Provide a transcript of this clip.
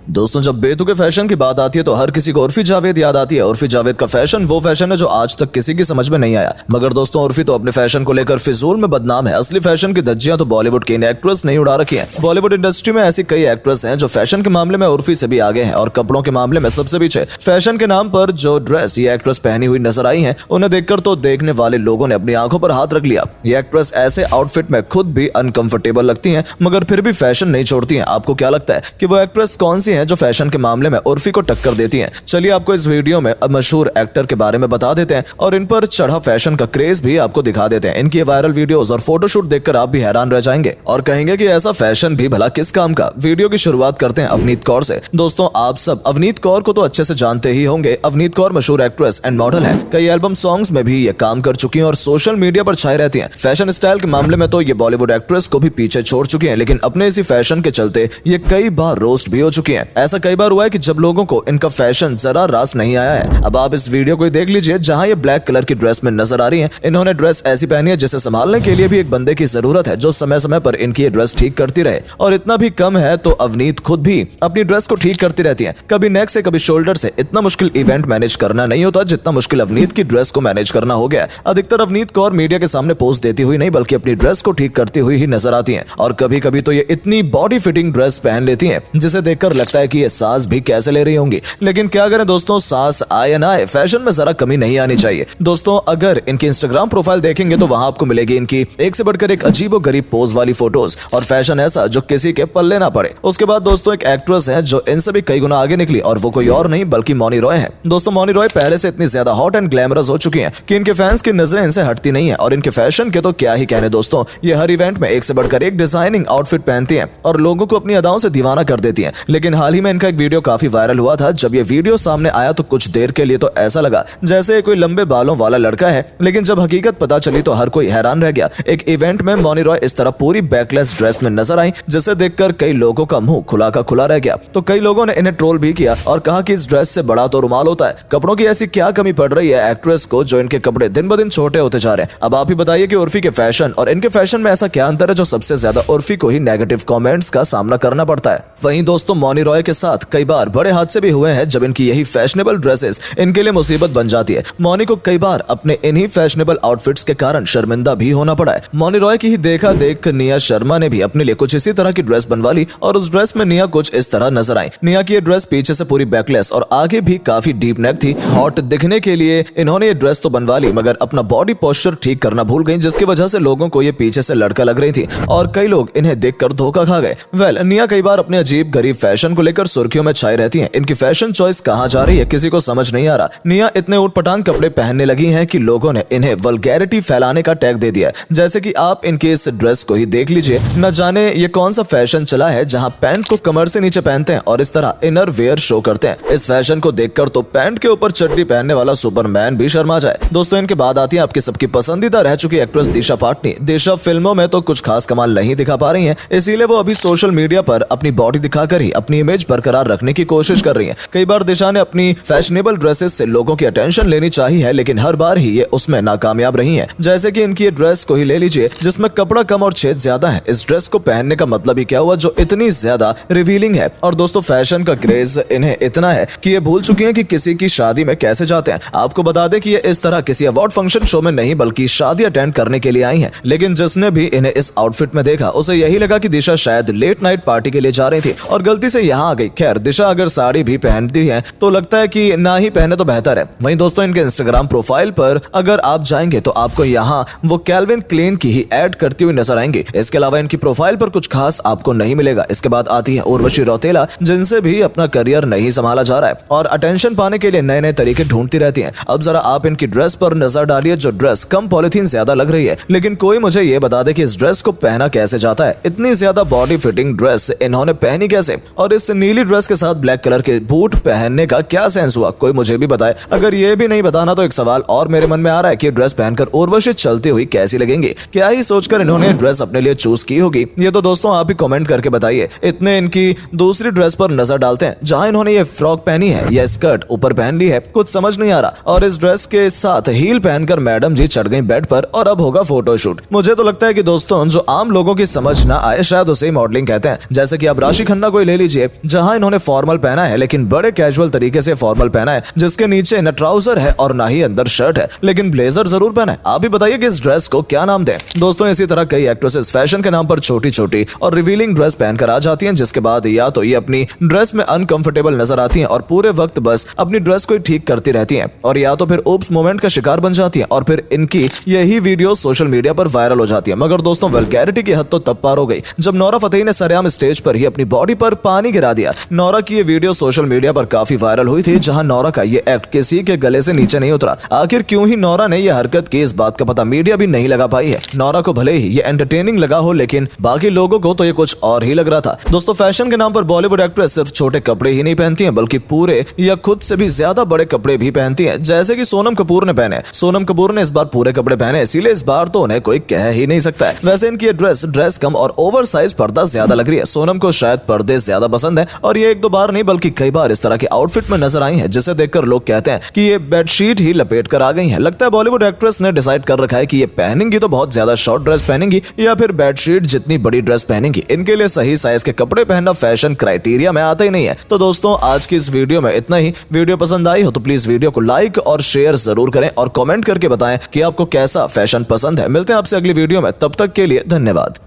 दोस्तों, जब बेतुके फैशन की बात आती है तो हर किसी को उर्फी जावेद याद आती है। उर्फी जावेद का फैशन वो फैशन है जो आज तक किसी की समझ में नहीं आया। मगर दोस्तों, उर्फी तो अपने फैशन को लेकर फिजूल में बदनाम है। असली फैशन की धज्जियां तो बॉलीवुड की इन एक्ट्रेस नहीं उड़ा रखी है। बॉलीवुड इंडस्ट्री में ऐसी कई एक्ट्रेस हैं जो फैशन के मामले में उर्फी से भी आगे हैं और कपड़ों के मामले में सबसे पीछे। फैशन के नाम पर जो ड्रेस ये एक्ट्रेस पहनी हुई नजर आई है, उन्हें देखकर तो देखने वाले लोगों ने अपनी आंखों पर हाथ रख लिया। ये एक्ट्रेस ऐसे आउटफिट में खुद भी अनकंफर्टेबल लगती हैं, मगर फिर भी फैशन नहीं छोड़ती हैं। आपको क्या लगता है कि वो एक्ट्रेस कौन सी है जो फैशन के मामले में उर्फी को टक्कर देती हैं? चलिए आपको इस वीडियो में मशहूर एक्टर के बारे में बता देते हैं और इन पर चढ़ा फैशन का क्रेज भी आपको दिखा देते हैं। इनकी वायरल वीडियोस और फोटोशूट देखकर आप भी हैरान रह जाएंगे और कहेंगे कि ऐसा फैशन भी भला किस काम का। वीडियो की शुरुआत करते हैं अवनीत कौर से। दोस्तों, आप सब अवनीत कौर को तो अच्छे से जानते ही होंगे। अवनीत कौर मशहूर एक्ट्रेस एंड मॉडल है। कई एल्बम सॉन्ग्स में भी ये काम कर चुकी हैं और सोशल मीडिया पर छाई रहती हैं। फैशन स्टाइल के मामले में तो ये बॉलीवुड एक्ट्रेस को भी पीछे छोड़ चुकी हैं, लेकिन अपने इसी फैशन के चलते ये कई बार रोस्ट भी हो चुकी हैं। ऐसा कई बार हुआ है कि जब लोगों को इनका फैशन जरा रास नहीं आया है। अब आप इस वीडियो को देख लीजिए जहां ये ब्लैक कलर की ड्रेस में नजर आ रही हैं। इन्होंने ड्रेस ऐसी पहनी है जिसे संभालने के लिए भी एक बंदे की जरूरत है जो समय समय पर इनकी ये ड्रेस ठीक करती रहे। और इतना भी कम है तो अवनीत खुद भी अपनी ड्रेस को ठीक करती रहती है, कभी नेक से कभी शोल्डर से। इतना मुश्किल इवेंट मैनेज करना नहीं होता जितना मुश्किल अवनीत की ड्रेस को मैनेज करना हो गया। अधिकतर अवनीत कौर मीडिया के सामने पोज देती हुई नहीं बल्कि अपनी ड्रेस को ठीक करती हुई ही नजर आती है। और कभी कभी तो ये इतनी बॉडी फिटिंग ड्रेस पहन लेती है जिसे देखकर लगता है कि ये सांस भी कैसे ले रही होंगी। लेकिन क्या करें दोस्तों, सांस आए या ना आए, फैशन में जरा कमी नहीं आनी चाहिए। दोस्तों, अगर इनकी इंस्टाग्राम प्रोफाइल देखेंगे तो वहां आपको मिलेगी इनकी एक से बढ़कर एक अजीबोगरीब पोज वाली फोटोज और फैशन ऐसा जो किसी के पल्ले ना पड़े। उसके बाद दोस्तों एक एक्ट्रेस है जो इनसे भी कई गुना आगे निकली और वो कोई और नहीं बल्कि मौनी रॉय है। दोस्तों, मौनी रॉय पहले से इतनी ज्यादा हॉट एंड ग्लैमरस हो चुकी हैं कि इनके फैंस की नजरें इनसे हटती नहीं है। और इनके फैशन के तो क्या ही कहने दोस्तों, ये हर इवेंट में एक से बढ़कर एक डिजाइनिंग आउटफिट पहनती हैं और लोगों को अपनी अदाओं से दीवाना कर देती हैं। लेकिन हाल ही में इनका एक वीडियो काफी वायरल हुआ था। जब ये वीडियो सामने आया तो कुछ देर के लिए तो ऐसा लगा जैसे कोई लंबे बालों वाला लड़का है, लेकिन जब हकीकत पता चली तो हर कोई हैरान रह गया। एक इवेंट में मौनी रॉय इस तरह पूरी बैकलेस ड्रेस में नजर आई जिसे देखकर कई लोगों का मुंह खुला का खुला रह गया। तो कई लोगों ने इन्हें ट्रोल भी किया और कहा कि इस ड्रेस से बड़ा तो रुमाल होता है। कपड़ों की ऐसी क्या कमी पड़ रही है एक्ट्रेस को जो इनके कपड़े दिन ब दिन छोटे होते जा रहे हैं? अब आप ही बताइए कि उर्फी के फैशन और इनके फैशन में ऐसा क्या अंतर है जो सबसे ज्यादा उर्फी को ही नेगेटिव कमेंट्स का सामना करना पड़ता है। वहीं दोस्तों, मौनी रॉय के साथ कई बार बड़े हादसे भी हुए हैं जब इनकी यही फैशनेबल ड्रेसेस इनके लिए मुसीबत बन जाती है। मौनी को कई बार अपने इन्हीं फैशनेबल आउटफिट्स के कारण शर्मिंदा भी होना पड़ा है। मौनी रॉय की ही देखा देख निया शर्मा ने भी अपने लिए कुछ इसी तरह की ड्रेस बनवा ली और उस ड्रेस में निया कुछ इस तरह नजर आई। निया की ये ड्रेस पीछे से पूरी बैकलेस और आगे भी काफी डीप नेक थी। हॉट दिखने के लिए इन्होंने ये ड्रेस तो बनवा ली मगर अपना बॉडी पोस्चर ठीक करना भूल गई, जिसकी वजह से लोगों को ये पीछे से लड़का लग रही थी और कई लोग इन्हें देखकर धोखा खा गए। वेल, निया कई बार अपने अजीब गरीब फैशन को लेकर सुर्खियों में छाई रहती हैं। इनकी फैशन चॉइस कहां जा रही है किसी को समझ नहीं आ रहा। निया इतने ऊटपटांग कपड़े पहनने लगी हैं कि लोगों ने इन्हें वल्गैरिटी फैलाने का टैग दे दिया है। जैसे कि आप इनके इस ड्रेस को ही देख लीजिए। न जाने ये कौन सा फैशन चला है जहां पैंट को कमर से नीचे पहनते हैं और इस तरह इनर वेयर शो करते हैं। इस फैशन को देखकर तो पैंट के ऊपर चड्डी पहनने वाला सुपरमैन भी शर्मा जाए। दोस्तों, इनके बाद आती है आपकी सबकी पसंदीदा रह चुकी एक्ट्रेस दिशा पाटनी। दिशा फिल्मों में तो कुछ खास कमाल नहीं दिखा पा रही है, इसीलिए वो अभी सोशल मीडिया पर अपनी बॉडी दिखाकर ही अपनी इमेज बरकरार रखने की कोशिश कर रही है। कई बार दिशा ने अपनी फैशनेबल ड्रेसेस से लोगों की अटेंशन लेनी चाहिए है, लेकिन हर बार ही ये उसमें नाकामयाब रही हैं। जैसे कि इनकी ये ड्रेस को ही ले लीजिए जिसमें कपड़ा कम और छेद ज्यादा है। इस ड्रेस को पहनने का मतलब ही क्या हुआ जो इतनी ज्यादा रिवीलिंग है। और दोस्तों, फैशन का क्रेज इन्हें इतना है कि ये भूल चुकी हैं कि किसी की शादी में कैसे जाते हैं। आपको बता दें कि ये इस तरह किसी अवार्ड फंक्शन शो में नहीं बल्कि शादी अटेंड करने के लिए आई हैं। लेकिन जिसने भी इन्हें इस आउटफिट में देखा उसे यही लगा कि दिशा शायद लेट नाइट पार्टी के लिए जा रही थी और गलती से यहाँ आ गई। खैर, दिशा अगर साड़ी भी पहनती है तो लगता है कि ना ही पहने तो बेहतर है। वहीं दोस्तों, इनके इंस्टाग्राम प्रोफाइल पर अगर आप जाएंगे तो आपको यहाँ वो कैल्विन क्लेन की ही ऐड करती हुई नजर आएंगी। इसके अलावा इनकी प्रोफाइल पर कुछ खास आपको नहीं मिलेगा। इसके बाद आती है उर्वशी रौतेला, जिनसे भी अपना करियर नहीं संभाला जा रहा है और अटेंशन पाने के लिए नए नए तरीके ढूंढती रहती हैं। अब जरा आप इनकी ड्रेस पर नजर डालिए, जो ड्रेस कम पॉलिथीन ज्यादा लग रही है। लेकिन कोई मुझे ये बता दे कि इस ड्रेस को पहना कैसे जाता है। इतनी ज्यादा बॉडी फिटिंग ड्रेस इन्होंने पहनी कैसे? और इस नीली ड्रेस के साथ ब्लैक कलर के बूट पहनने का क्या सेंस हुआ? कोई मुझे भी बताए। अगर ये भी नहीं बताना तो एक सवाल और मेरे मन में आ रहा है कि ड्रेस पहनकर उर्वशी चलती हुई कैसी लगेंगी? क्या ही सोचकर इन्होंने ड्रेस अपने लिए चूज की होगी? ये तो दोस्तों आप ही कमेंट करके बताइए। इतने इनकी दूसरी ड्रेस पर नजर डालते हैं जहां इन्होंने ये फ्रॉक पहनी है या स्कर्ट ऊपर पहन ली है, कुछ समझ नहीं आ रहा। और इस ड्रेस के साथ हील पहनकर मैडम जी चढ़ गई बेड पर और अब होगा फोटोशूट। मुझे तो लगता है कि दोस्तों जो आम लोगों की समझ ना आए शायद उसे मॉडलिंग कहते हैं। जैसे कि आप राशि खन्ना को ले लीजिए, जहां इन्होंने फॉर्मल पहना है लेकिन बड़े कैजुअल तरीके से फॉर्मल पहना है, जिसके नीचे न ट्राउजर है और ना ही अंदर शर्ट है, लेकिन ब्लेजर जरूर पहना है। आप भी बताइए कि इस ड्रेस को क्या नाम दें। दोस्तों इसी तरह कई एक्ट्रेसेस फैशन के नाम पर छोटी छोटी और रिवीलिंग ड्रेस पहनकर आ जाती हैं, जिसके बाद या तो ये अपनी ड्रेस में अनकंफर्टेबल नजर आती हैं और पूरे वक्त बस अपनी ड्रेस को ठीक करती रहती हैं, और या तो फिर ओप्स मोमेंट का शिकार बन जाती हैं और फिर इनकी यही वीडियो सोशल मीडिया पर वायरल हो जाती है। मगर दोस्तों वल्गैरिटी की हद तो तब पार हो गई जब नोरा फतेही ने सरेआम स्टेज पर ही अपनी बॉडी पर पानी गिरा दिया। नोरा की ये वीडियो सोशल मीडिया पर काफी वायरल हुई थी, जहां नोरा का ये एक्ट किसी के गले से नीचे नहीं उतरा। आखिर क्यों ही नोरा ने यह हरकत की, इस बात का पता मीडिया भी नहीं लगा पाई है। नोरा को भले ही ये एंटरटेनिंग लगा हो, लेकिन बाकी लोगों को तो ये कुछ और ही लग रहा था। दोस्तों फैशन के नाम पर बॉलीवुड एक्ट्रेस सिर्फ छोटे कपड़े ही नहीं पहनती हैं, बल्कि पूरे या खुद से भी ज्यादा बड़े कपड़े भी पहनती हैं, जैसे कि सोनम कपूर ने पहने। सोनम कपूर ने इस बार पूरे कपड़े पहने, इसीलिए इस बार तो उन्हें कोई कह ही नहीं सकता है। वैसे इनकी ये ड्रेस कम और ओवर साइज पर्दा ज्यादा लग रही है। सोनम को शायद पर्दे ज्यादा पसंद है और ये एक दो बार नहीं बल्कि कई बार इस तरह के आउटफिट में नजर आई है, जिसे देखकर लोग कहते हैं कि ये बेडशीट ही लपेट कर आ गई है। लगता है बॉलीवुड एक्ट्रेस ने डिसाइड कर रखा है कि ये पहनेंगी तो बहुत ज्यादा शॉर्ट ड्रेस पहनेंगी या फिर बेडशीट जितनी बड़ी ड्रेस पहनेंगी। इनके लिए सही साइज के कपड़े पहनना फैशन क्राइटेरिया में आता ही नहीं है। तो दोस्तों आज की इस वीडियो में इतना ही। वीडियो पसंद आई हो तो प्लीज वीडियो को लाइक और शेयर जरूर करें और कमेंट करके बताएं कि आपको कैसा फैशन पसंद है। मिलते हैं आपसे अगली वीडियो में, तब तक के लिए धन्यवाद।